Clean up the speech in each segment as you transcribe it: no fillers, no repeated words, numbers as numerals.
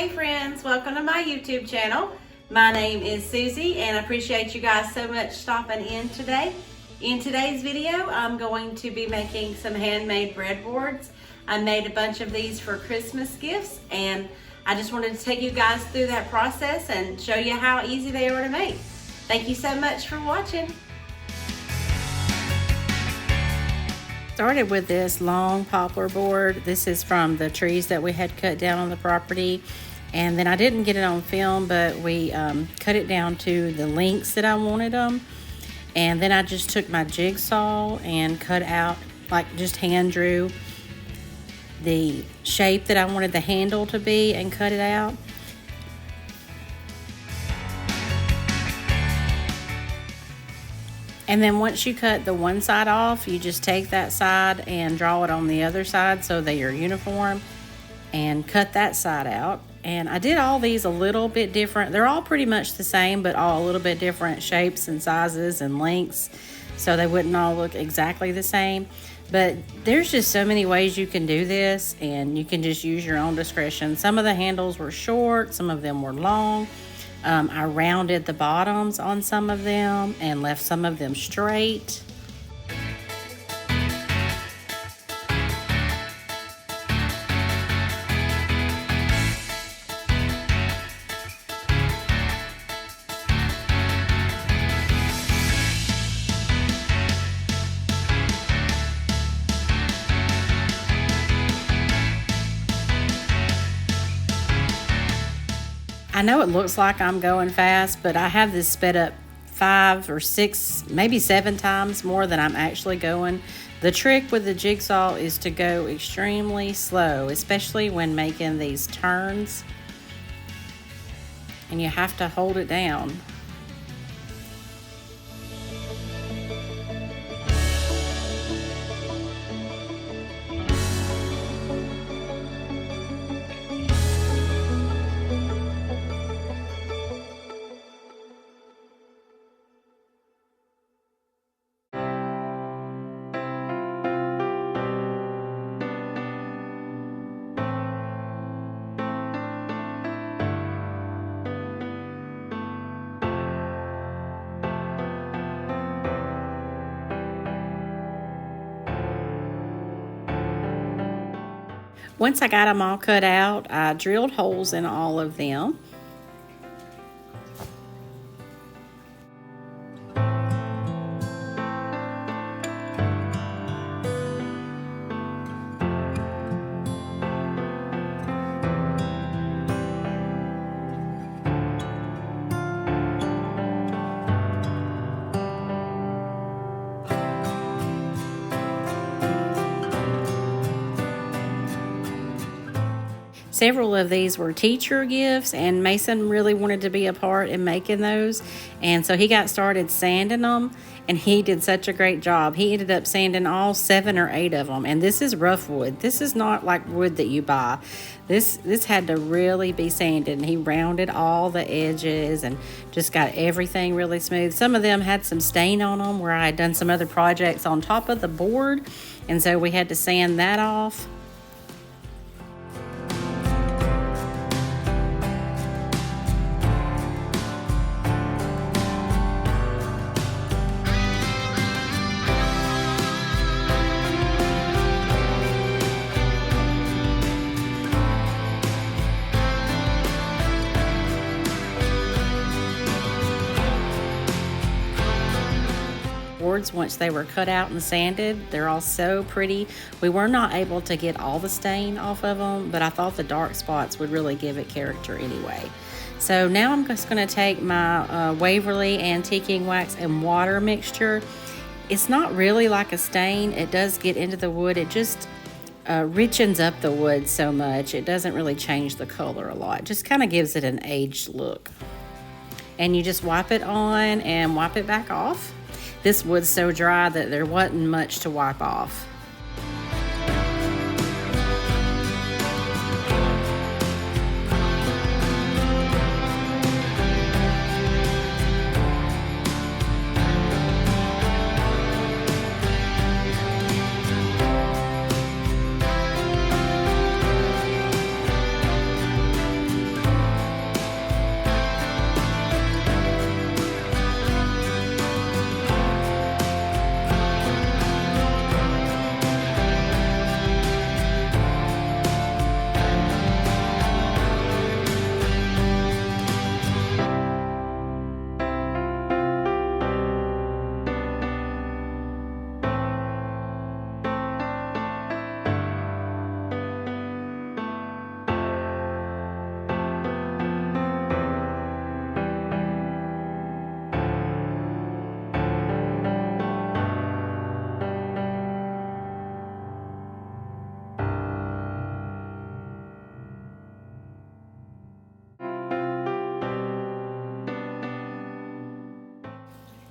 Hey friends, welcome to my YouTube channel. My name is Susie and I appreciate you guys so much stopping in today. In today's video, I'm going to be making some handmade breadboards. I made a bunch of these for Christmas gifts and I just wanted to take you guys through that process and show you how easy they are to make. Thank you so much for watching. Started with this long poplar board. This is from the trees that we had cut down on the property, and then I didn't get it on film, but we cut it down to the lengths that I wanted them, and then I just took my jigsaw and cut out, like just hand drew the shape that I wanted the handle to be and cut it out. And then once you cut the one side off, you just take that side and draw it on the other side so they are uniform and cut that side out. And I did all these a little bit different. They're all pretty much the same, but all a little bit different shapes and sizes and lengths, so they wouldn't all look exactly the same. But there's just so many ways you can do this, and you can just use your own discretion. Some of the handles were short, some of them were long. I rounded the bottoms on some of them and left some of them straight. I know it looks like I'm going fast, but I have this sped up 5 or 6, maybe 7 times more than I'm actually going. The trick with the jigsaw is to go extremely slow, especially when making these turns, and you have to hold it down. Once I got them all cut out, I drilled holes in all of them. Several of these were teacher gifts, and Mason really wanted to be a part in making those, and so he got started sanding them, and he did such a great job. He ended up sanding all 7 or 8 of them, and this is rough wood. This is not like wood that you buy. This had to really be sanded, and he rounded all the edges and just got everything really smooth. Some of them had some stain on them where I had done some other projects on top of the board, and so we had to sand that off. Boards, once they were cut out and sanded, they're all so pretty. We were not able to get all the stain off of them, but I thought the dark spots would really give it character anyway. So now I'm just going to take my Waverly Antiquing Wax and water mixture. It's not really like a stain. It does get into the wood. It just richens up the wood so much. It doesn't really change the color a lot. It just kind of gives it an aged look. And you just wipe it on and wipe it back off. This wood's so dry that there wasn't much to wipe off.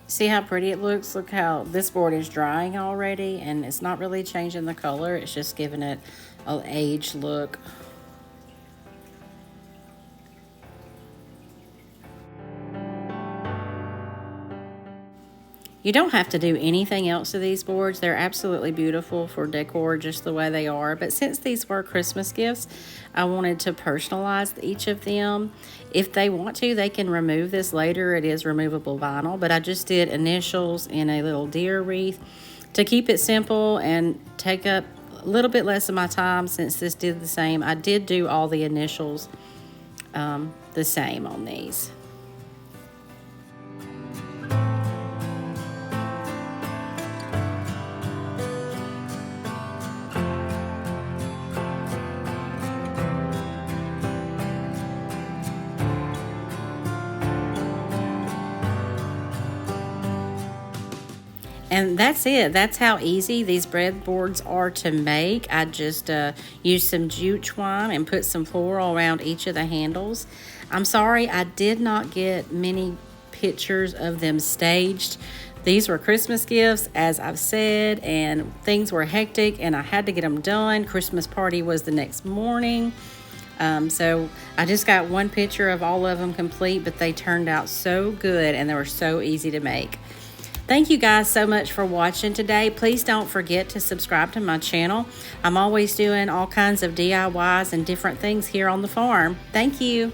See how pretty it looks? Look how this board is drying already, and it's not really changing the color. It's just giving it an aged look. You don't have to do anything else to these boards. They're absolutely beautiful for decor just the way they are. But since these were Christmas gifts, I wanted to personalize each of them. If they want to, they can remove this later. It is removable vinyl, but I just did initials in a little deer wreath to keep it simple and take up a little bit less of my time since this did the same. I did do all the initials the same on these. And that's it. That's how easy these breadboards are to make. I just used some jute twine and put some floral around each of the handles. I'm sorry, I did not get many pictures of them staged. These were Christmas gifts, as I've said, and things were hectic, and I had to get them done. Christmas party was the next morning. So I just got one picture of all of them complete, but they turned out so good, and they were so easy to make. Thank you guys so much for watching today. Please don't forget to subscribe to my channel. I'm always doing all kinds of DIYs and different things here on the farm. Thank you.